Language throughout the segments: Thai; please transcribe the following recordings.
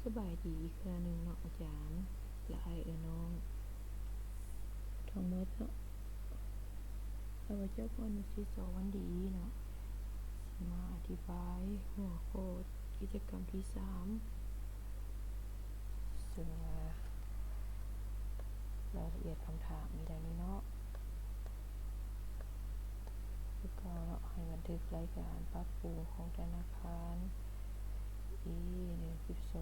สบายดีอีกครั้งหนึ่งเนาะอาจารย์และน้องทั้งหมดเนาะข้าพเจ้าก็นุชิตสวันดีเนาะสิมาอธิบายหัวข้อกิจกรรมที่3ซึ่งรายละเอียดคำถามมีดังนี้เนาะคือก็เนาะให้บันทึกรายการปรับปรุงของธนาคาร E112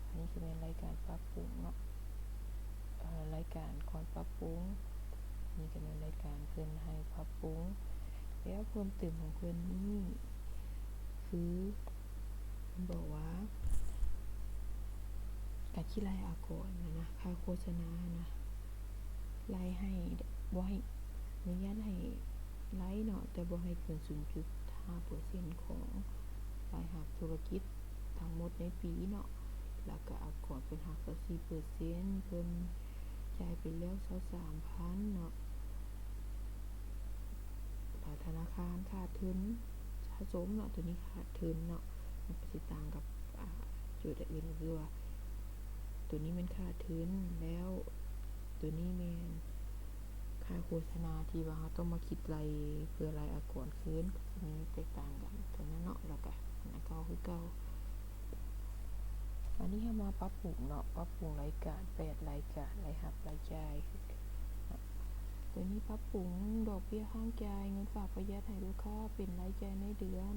อันนี้จะเป็นรายการปรับปรุงเนาะรายการก่อนปรับปรุงนี่ก็เป็นรายการเพิ่นให้ปรับปรุงแล้วเพิ่มเติมของเพิ่นนี่คือบอกว่าการที่ไล่อากรนะค่าโฆษณานะไล่ให้บ่ให้อนุญาตให้ไล่เนาะแต่บ่ให้เกิน 0.5% ของรายหักธุรกิจทั้งหมดในปีเนาะแล้วก็อากรเพิ่นหักสัก 4% เพิ่นจ่ายไปแล้ว23,000เนาะธนาคารขาดทุนสะสมเนาะตัวนี้ขาดทุนเนาะมันก็สิต่างกับจุดอื่นก็คือว่าตัวนี้มันขาดทุนแล้วตัวนี้แม่นค่าโฆษณาที่ว่าเราต้องมาคิดรายเพื่อรายอากรคืนก็สิมีแตกต่างกันเท่านั้นเนาะแล้วก็อันนั้นก็คือเก่าอันนี้เรามาปรับปรุงเนาะปรับปรุงรายการ8รายการรายรับรายจ่ายตัวนี้ปรับปรุงดอกเบี้ยข้างจ่ายเงินฝากประหยัดให้ลูกค้าเป็นรายจ่ายในเดือน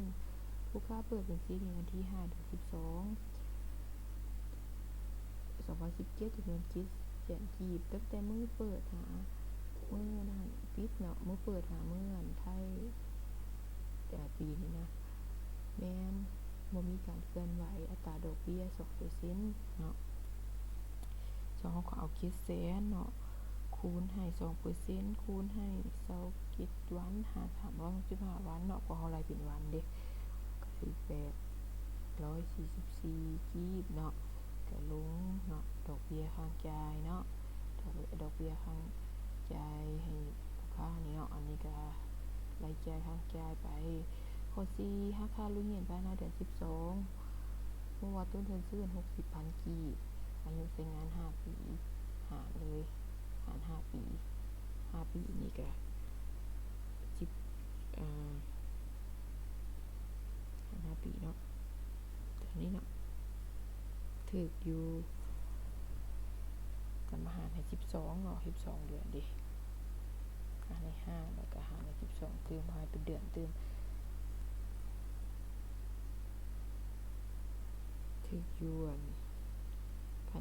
ลูกค้าเปิดบัญชีในวันที่5 เดือน 12 2017จำนวน700,000 กีบตั้งแต่มื้อเปิดหามื้อนั้นปิดเนาะมื้อเปิดหามื้ออันไทยแต่ปีนี้นะแม่นบ่มีการเคลื่อนไหวอัตราดอกเบี้ย 2% เนาะเขาก็เอา700,000เนาะคูณให้ 2% คูณให้27วันหาร365วันเนาะเพราะเฮารายเป็นวันเด้ก็คือ844กีบเนาะก็ลงเนาะดอกเบี้ยข้างจ่ายเนาะดอกเบี้ยข้างจ่ายให้ลูกค้านี่เนาะอันนี้ก็รายจ่ายข้างจ่ายไปข้อ4หักค่าโรงเรียนภายในเดือน12เมื่อว่าต้นทุนซื้อ 60,000 กีบอายุใช้งาน5ปีหารเลยหาร5ปี5ปีนี่ก็10หาร5ปีเนาะตอนนี้เนาะถูกอยู่กันมาหารให้12เนาะ12เดือนดิหารให้5แล้วก็หารให้12เติมให้เป็นเดือนเติมถูกอยู่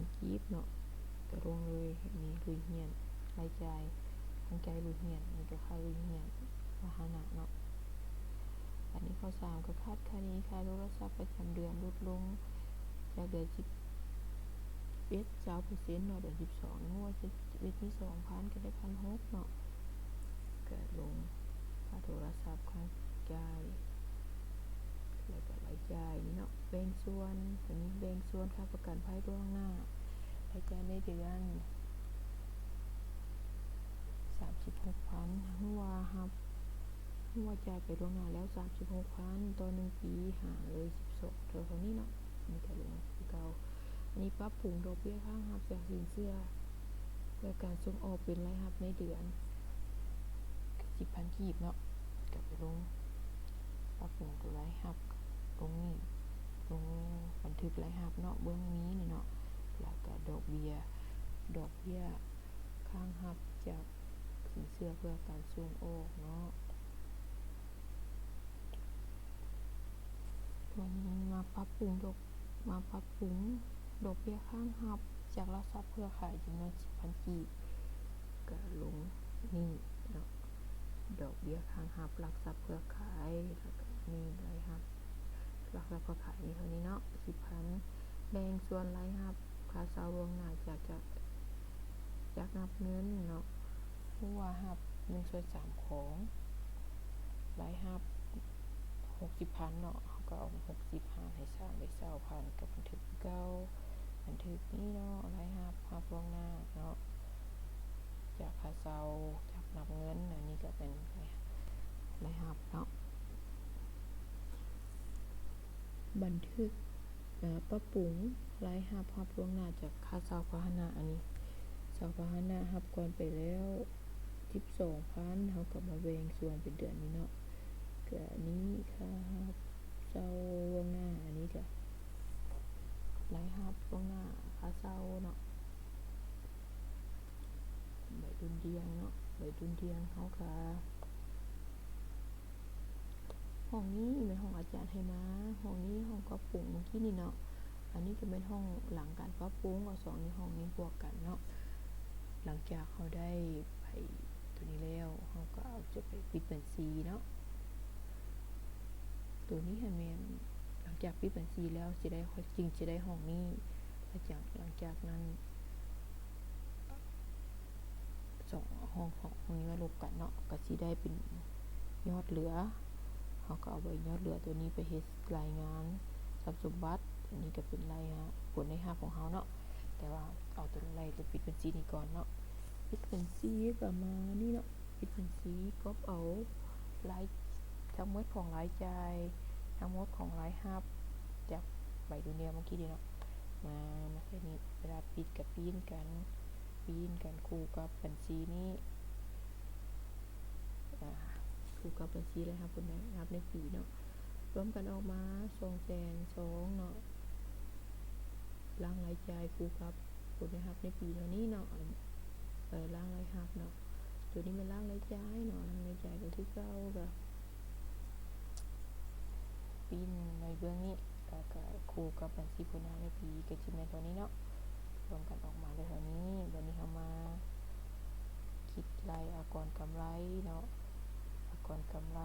1,000 กีบเนาะก็ลงเลยนี่ลุยเฮียนรายจ่ายทางใจลุยเฮียนนี่ก็ค่าลุยเฮียนว่าหานะเนาะอันนี้ข้อ3ก็คาดคะเนค่าโทรศัพท์ประจำเดือนลดลงจากเดือน20% เนาะเดือน12งวด11มี 2,000 ก็ได้ 1,600 เนาะก็ลงค่าโทรศัพท์ค่าจ่ายแล้วก็รายจ่ายนี่เนาะแบ่งส่วนอันนี้แบ่งส่วนค่าประกันภัยล่วงหน้ารายจ่ายในเดือน36,000หัวจ่ายไปล่วงหน้าแล้ว 36,000 ต่อ1ปีหารเลย12เท่านี้เนาะนี่ก็ลงคือเก่าอันนี้ปรับปรุงดอกเบี้ยข้างรับจากสินเชื่อเพื่อการส่งออกเป็นรายรับในเดือน 10,000 กีบเนาะก็ไปลงปรับปรุงตัวรายรับตรงนี้ลงบันทึกรายรับเนาะเบื้องนี้นี่เนาะแล้วก็ดอกเบี้ยข้างรับจากสินเชื่อเพื่อการส่งออกเนาะตัวนี้มาปรับปรุงดอกเบี้ยข้างรับจากหลักทรัพย์เครือข่ายจำนวน 10,000 กีบก็ลงนี่เนาะดอกเบี้ยข้างรับหลักทรัพย์เครือข่ายแล้วก็นี่รายรับหลักทรัพย์เครือข่ายนี่เท่านี้เนาะ 10,000 แบ่งส่วนรายรับค่าเช่าล่วงหน้าจากนับเงินเนาะผู้ว่ารับ1/3ของรายรับ 60,000 เนาะเขาก็เอา60หารให้3ได้20,000กับบันทึกเก่าบันทึกนี้เนาะรายรับล่วงหน้าเนาะจากค่าเช่าจากนับเงินอันนี้ก็เป็นรายรับเนาะบันทึก ปรับปรุงรายรับล่วงหน้าจากค่าเช่าพาหนะอันนี้เช่าพาหนะรับก่อนไปแล้ว 12,000เฮาก็มาแบ่งส่วนเป็นเดือนนี้เนาะก็อันนี้ค่ารับเช่าล่วงหน้าอันนี้ก็รายรับล่วงหน้าค่าเช่าเนาะใบดุลเดียงเนาะใบดุลเดียงเฮาก็ห้องนี้เป็นห้องอาจารย์ให้มาห้องนี้ห้องปรับปรุงเมื่อกี้นี่เนาะอันนี้ก็เป็นห้องหลังการปรับปรุงเอา2นี้ห้องนี้บวกกันเนาะหลังจากเขาได้ไปตัวนี้แล้วเขาก็เอาจะไปปิดบัญชีเนาะตัวนี้ให้แม่นหลังจากปิดบัญชีแล้วจะได้จริงจะได้ห้องนี้หลังจากนั้น2ห้องนี้มาลบกันเนาะก็สิได้เป็นยอดเหลือเขาก็เอาไว้ยอดเหลือตัวนี้ไปเฮ็ดรายงานทรัพย์สมบัติอันนี้ก็เป็นรายผลใน5ของเขาเนาะแต่ว่าเอาตัวรายตัวปิดบัญชีนี้ก่อนเนาะปิดบัญชีก็มานี่เนาะปิดบัญชีก็เอารายทั้งหมดของรายจ่ายทั้งหมดของรายรับจากใบดุลเดียเมื่อกี้ดีเนาะมาใส่นี้เวลาปิดกับปีนกันคู่กับบัญชีนี้คู่กับบัญชีเลยครับผลได้รับในปีเนาะรวมกันออกมา200,002เนาะล่างรายจ่ายคู่กับผลได้รับในปีเท่านี้เนาะล่างรายรับเนาะตัวนี้เป็นล่างรายจ่ายเนาะล่างรายจ่ายก็คือเก่าก็ปีนในเบื้องนี้ก็คู่กับบัญชีผลงานในปีก็จะเป็นตัวนี้เนาะรวมกันออกมาได้เท่านี้วันนี้เรามาคิดรายอากรกำไรเนาะอากรกำไร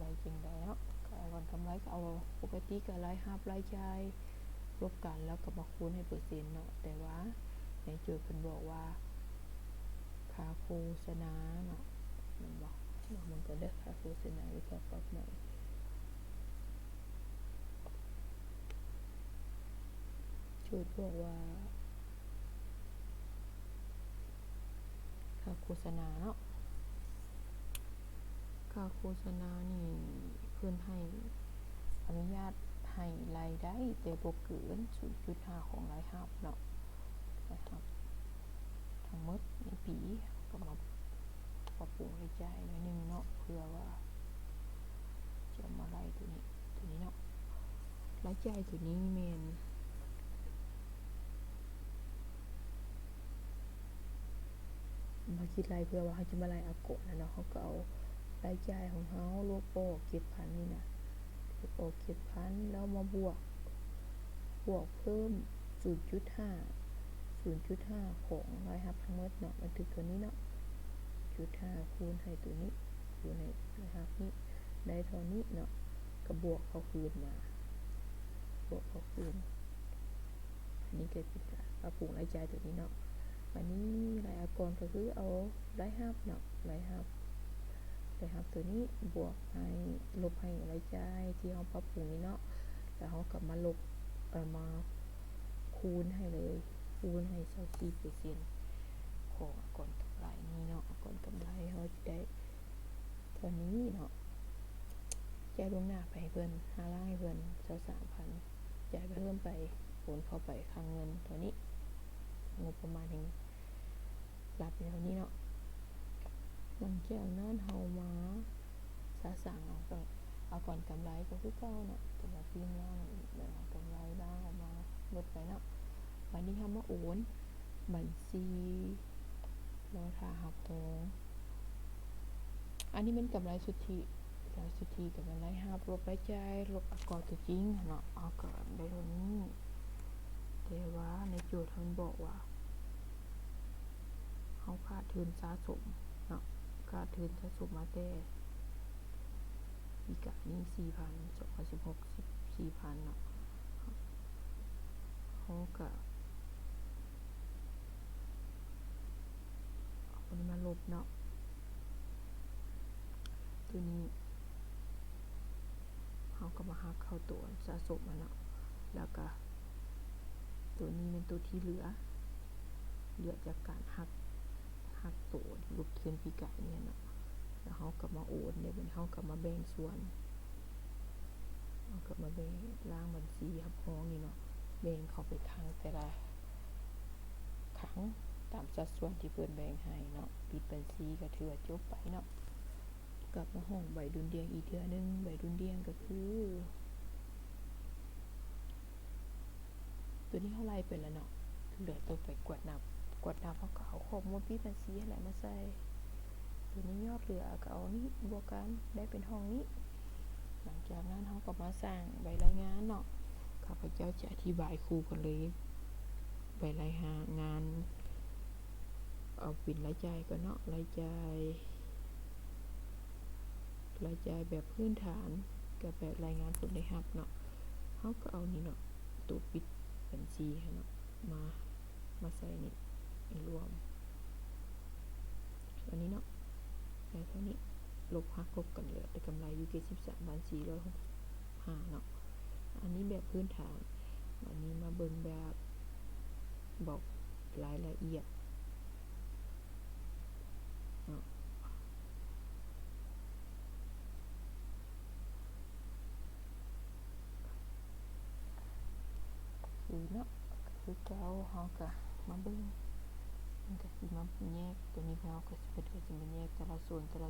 รายจังใดเนาะอากรกำไรก็เอาปกติก็รายรับรายจ่ายลบกันแล้วก็มาคูณให้เปอร์เซ็นต์เนาะแต่ว่าในโจทย์เพิ่นบอกว่าค่าโฆษณาเนาะมันบอกมันก็ได้ค่าโฆษณาหรือค่าปรับใหม่โจทย์บอกว่าค่าโฆษณาเนาะค่าโฆษณานี่เพิ่นให้อนุญาตให้รายได้แต่บ่เกิน 0.5 ของรายรับเนาะรายรับทั้งหมดในปีก็มาปรับปรุงรายจ่ายหน่อยนึงเนาะเพื่อว่าจะมาไล่ตัวนี้เนาะรายจ่ายตัวนี้แม่นมาคิดรายเพื่อว่าเขาจะมาไล่อากงนะเนาะเขาก็เอารายจ่ายของเขาลบออก 7,000 นี่นะลบออก 7,000 แล้วมาบวกเพิ่ม 0.5 ของรายรับทั้งหมดเนาะบันทึกตัวนี้เนาะ 0.5 คูณให้ตัวนี้คูณให้รายรับนี้ได้เท่านี้เนาะก็บวกเข้าคืนมาอันนี้ก็เป็นการปรับปรุงรายจ่ายตัวนี้เนาะอันนี้รายอากรก็คือเอารายรับเนาะรายรับตัวนี้บวกให้ลบให้รายจ่ายที่เราปรับปรุงนี้เนาะแล้วเรากลับมาลบมาคูณให้เลยคูณให้ 24% ของอากรกำไรนี้เนาะอากรกำไรเราจะได้เท่านี้เนาะจ่ายล่วงหน้าไปให้เพิ่น5ล้านให้เพิ่น 23,000 จ่ายไปเพิ่มไปโอนเข้าไปค่าเงินตัวนี้งบประมาณแห่งรับในเท่านี้เนาะหลังจากนั้นเฮามาสั่งเอาก่อนกำไรก็คือเก่าเนาะแต่ว่าปีนล่างแล้วกำไรล่างออกมาลดไปเนาะวันนี้เฮามาโอนบัญชีรอท่าหับโองอันนี้เป็นกำไรสุทธิกับกำไรหับลบรายจ่ายลบอากรตัวจริงเนาะเอาก็ได้เท่านี้แต่ว่าในโจทย์มันบอกว่าเฮาขาดทุนสะสมเนาะขาดทุนสะสมมาแต่ปีกะนี้ 4,000 4,000เนาะเฮาก็เอาอันนี้มาลบเนาะตัวนี้เฮาก็มาหักเข้าตัวสะสมเนาะแล้วก็ตัวนี้เป็นตัวที่เหลือจากการหักตัวลบทุนปีกะเนี่ยเนาะแล้วเฮาก็มาโอนเนี่ยบัดนี้เฮาก็มาแบ่งส่วน เอาก็มาแบ่งล้างบัญชีครับห้องนี่เนาะแบ่งเข้าไปครั้งแต่ละครั้งตามสัดส่วนที่เพิ่นแบ่งให้เนาะปิดบัญชีก็ถือว่าจบไปเนาะกลับมาห้องใบดุลเดียงอีกเทื่อนึงใบดุลเดียงก็คือตัวนี้เฮาไล่ไปแล้วเนาะเหลือตัวไปกวดนับเฮาก็เอาข้อมูลปิดบัญชีนั่นแหละมาใส่ตัวนี้ยอดเหลือก็เอานี้บวกกันได้เป็นห้องนี้หลังจากนั้นเขาก็มาสร้างใบรายงานเนาะข้าพเจ้าจะอธิบายคู่กันเลยใบรายงานเอาเป็นรายจ่ายก่อนเนาะรายจ่ายแบบพื้นฐานกับแบบรายงานผลได้รับเนาะเขาก็เอานี่เนาะตัวปิดบัญชีเนาะมาใส่นี่รวมอันนี้เนาะได้เท่านี้ลบหักลบกันเหลือแต่กำไรอยู่ที่13,465เนาะอันนี้แบบพื้นฐานอันนี้มาเบิ่งแบบบอกรายละเอียดเนาะคือเนาะคือเก่าเฮาก็มาเบิ่งมันก็สิมาแยกตัวนี้เฮาก็สิมาแยกแต่ละโ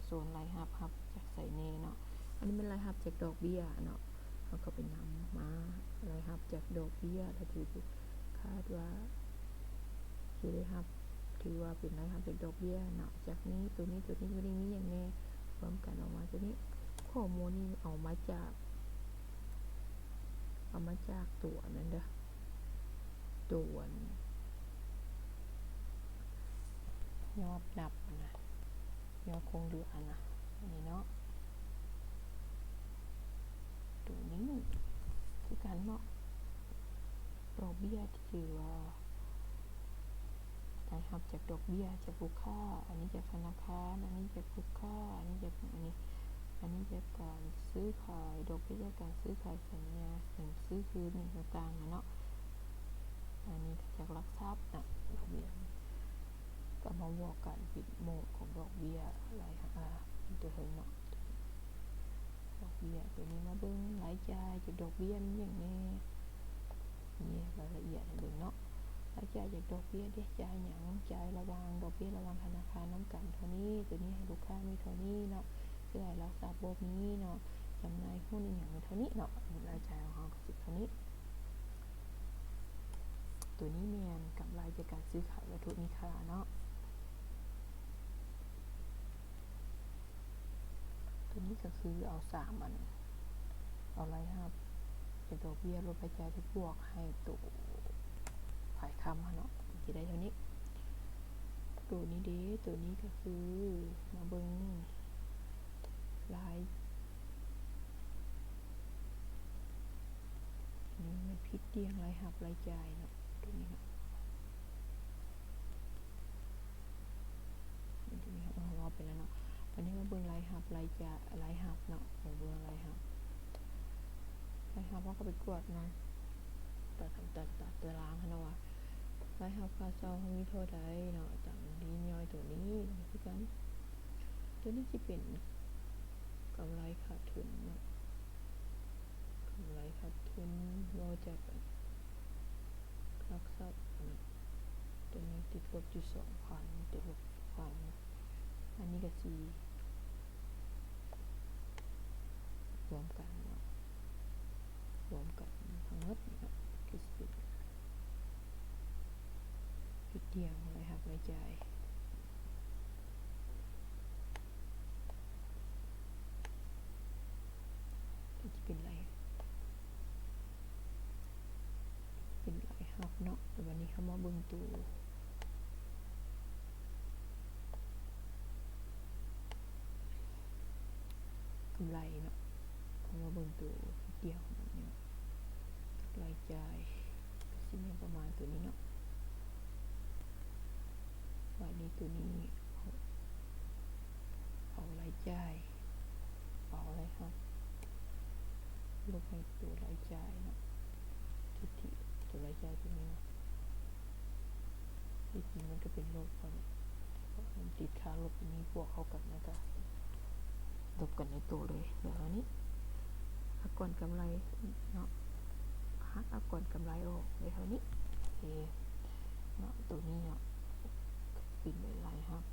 ซนรายรับจากใส่แน่เนาะอันนี้เป็นรายรับจากดอกเบี้ยเนาะเฮาก็ไปนำมารายรับจากดอกเบี้ยถ้าถือคาดว่าสิได้รับถือว่าเป็นรายรับจากดอกเบี้ยเนาะจากนี้ตัวนี้มีอย่างแน่รวมกันออกมาตัวนี้ข้อมูลนี้เอามาจากตัวนั้นเด้อตัวยอดนับนะยอดคงเหลือนะอันนี้เนาะตัวนี้คือการเนาะดอกเบี้ยที่ถือว่าได้รับจากดอกเบี้ยจากลูกค้าอันนี้จากธนาคารอันนี้จากลูกค้าอันนี้จากอันนี้จากการซื้อขายดอกเบี้ยจากการซื้อขายสัญญาซื้อคืนต่างๆนะเนาะอันนี้จากหลักทรัพย์นะดอกเบี้ยก็มาบวกกันปิดโหมดของดอกเบี้ยอะไรตัวเฮงเนาะดอกเบี้ยตัวนี้มาเบิ่งรายจ่ายจากดอกเบี้ยมีอย่างแน่นี่รายละเอียดให้เบิ่งเนาะรายจ่ายจากดอกเบี้ยได้จ่ายหยังจ่ายระหว่างดอกเบี้ยระหว่างธนาคารน้ำกันเท่านี้ตัวนี้ให้ลูกค้ามีเท่านี้เนาะซื้อหลักทรัพย์บ่มีเนาะจำหน่ายหุ้นอีหยังเท่านี้เนาะรายจ่ายของเฮาก็สิเท่านี้ตัวนี้แม่นกำไรจากการซื้อขายวัตถุมีค่าเนาะตัวนี้ก็คือเอา3อันเอารายรับจากดอกเบี้ยลดรายจ่ายไปบวกให้ตัวฝ่ายค้ำเนาะสิได้เท่านี้ตัวนี้เด้ตัวนี้ก็คือมาเบิ่งรายนี่มันผิดเรียงรายรับรายจ่ายเนาะตัวนี้เนาะตัวนี้เรารอไปแล้วเนาะวันนี้มาเบิ่งรายรับรายจ่ายรายรับเนาะมาเบิ่งรายรับเราก็ไปกวดเนาะตัดตารางเนาะว่ารายรับค่าเช่าเขามีเท่าใดเนาะตามนี้ย่อยตัวนี้คือกันตัวนี้สิเป็นกำไรขาดทุนเนาะกำไรขาดทุนเราจากหลักทรัพย์เนาะตัวนี้ติดลบอยู่ 2,000 ติดลบ 1,000 อันนี้ก็สิรวมกันเนาะรวมกันทั้งหมดเนาะคือสิเป็นผิดเดียงรายรับรายจ่ายก็จะเป็นรายรับเนาะแต่วันนี้เขามาเบิ่งตัวกำไรเนาะเขามาเบิ่งตัวผิดเดียวแบบนี้รายจ่ายก็สิมีประมาณตัวนี้เนาะวันนี้ตัวนี้เอารายจ่ายเอาอะไรครับลบให้ตัวรายจ่ายเนาะที่ตัวรายจ่ายตัวนี้เนาะที่จริงมันก็เป็นลบกันมันติดค่าลบนี้บวกเข้ากันนะจ๊ะลบกันในตัวเลยเดี๋ยวนี้ หักก่อนกำไรเนาะหักเอาก่อนกำไรออกได้เท่านี้โอเคเนาะตัวนี้เนาะปิดใบไรครับ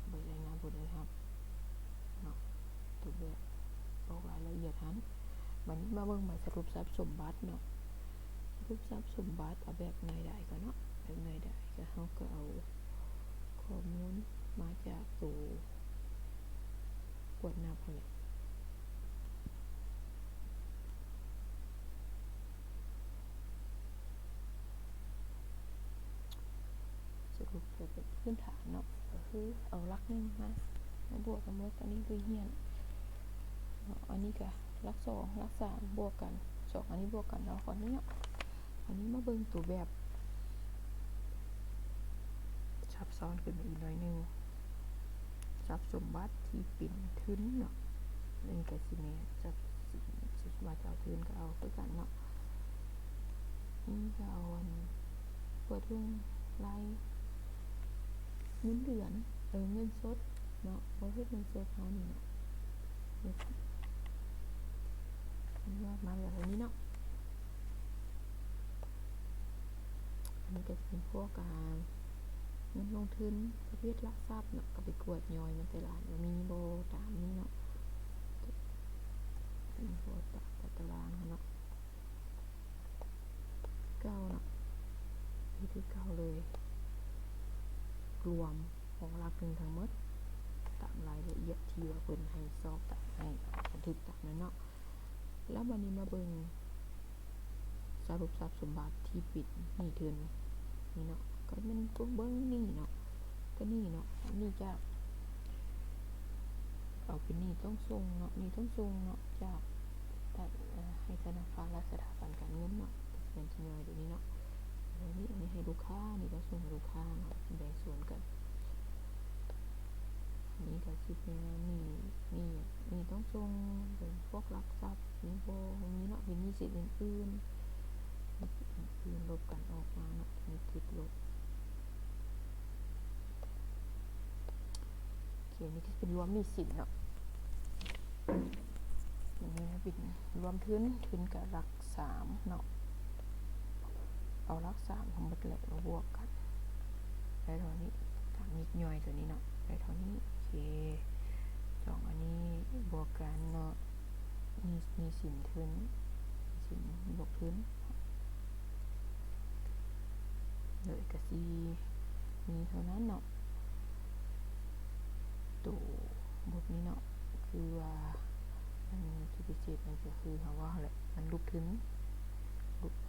ใบรายงานผลเลยครับเนาะตัวแบบบอกรายละเอียดนั้นวันนี้มาเบิ่งใบสรุปทรัพย์สมบัติเนาะสรุปทรัพย์สมบัติเอาแบบไหนได้ก็เนาะแบบไหนได้ก็เขาก็เอาข้อมูลมาจากตัวกวดนับเลยสรุปจะเป็นพื้นฐานเนาะก็คือเอาหลักหนึ่งมาบวกกันหมดอันนี้คือเฮียนอันนี้ก็หลักสองหลักสามบวกกันสองอันนี้บวกกันแล้วก่อนนี้เนาะอันนี้มาเบิ่งตัวแบบซับซ้อนขึ้นมาอีกหน่อยนึงทรัพย์สมบัติที่เป็นทุนเนาะนี่ก็สิแม่ทรัพย์สินว่าจะเอาทุนก็เอาคือกันเนาะนี่ก็เอาเปิดเรื่องรายเงินเดือนเงินสดเนาะประเภทเงินสดเขานี่เนาะว่ามาแบบนี้เนาะอันนี้ก็จะเป็นพวกเงินลงทุนประเภทลักทรัพย์เนาะก็ไปกวดย่อยมันตลาดว่ามีโบตามนี้เนาะเป็นโบตารางเนาะเก้าเนาะนี่คือเก้าเลยรวมของหลักหนึ่งทั้งหมดตามรายละเอียดที่ว่าเพิ่นให้สอบตามให้บันทึกตามนั้นเนาะแล้ววันนี้มาเบิ่งสรุปทรัพย์สมบัติที่ปิดนี่ทุนนี่เนาะก็มันตัวเบิ้งนี่เนาะก็นี่เนาะนี่จะเอาเป็นนี่ต้องส่งเนาะนี่ต้องส่งเนาะจากให้ธนาคารและสถาบันการเงินเนาะเป็นจำนวนตัวนี้เนาะอันนี้ให้ลูกค้านี่ต้องส่งให้ลูกค้าเนาะแบ่งส่วนกันอันนี้ก็คิดเป็นนี่ต้องส่งเป็นพวกลักทรัพย์มีโบมีเนาะเป็นหนี้สินอื่นลบกันออกมาเนาะมีติดลบเขียนนี่ก็เป็นรวมหนี้สินเนาะอย่างนี้นะเป็นรวมทุนกับหลักสามเนาะเอาหลักสามทั้งหมดแหละมาบวกกันได้เท่านี้ตามยิบย่อยตัวนี้เนาะได้เท่านี้โอเคสองอันนี้บวกกันเนาะมีสินทุนบวกทุนเลยก็ซีมีเท่านั้นเนาะตัวบทนี้เนาะคือว่ามันที่พิเศษมันก็คือเขาว่าอะไรมันลุกทุน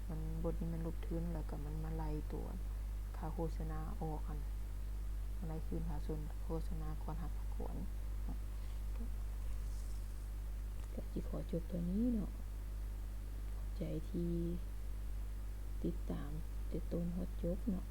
มันบทนี้มันลุกทุนแล้วก็มันมาไล่ตัวค่าโฆษณาออกกันอะไรคืนค่าส่วนโฆษณาควรหักขวนก็จะขอจบตัวนี้เนาะใจที่ติดตามติดต้นฮอดจบเนาะ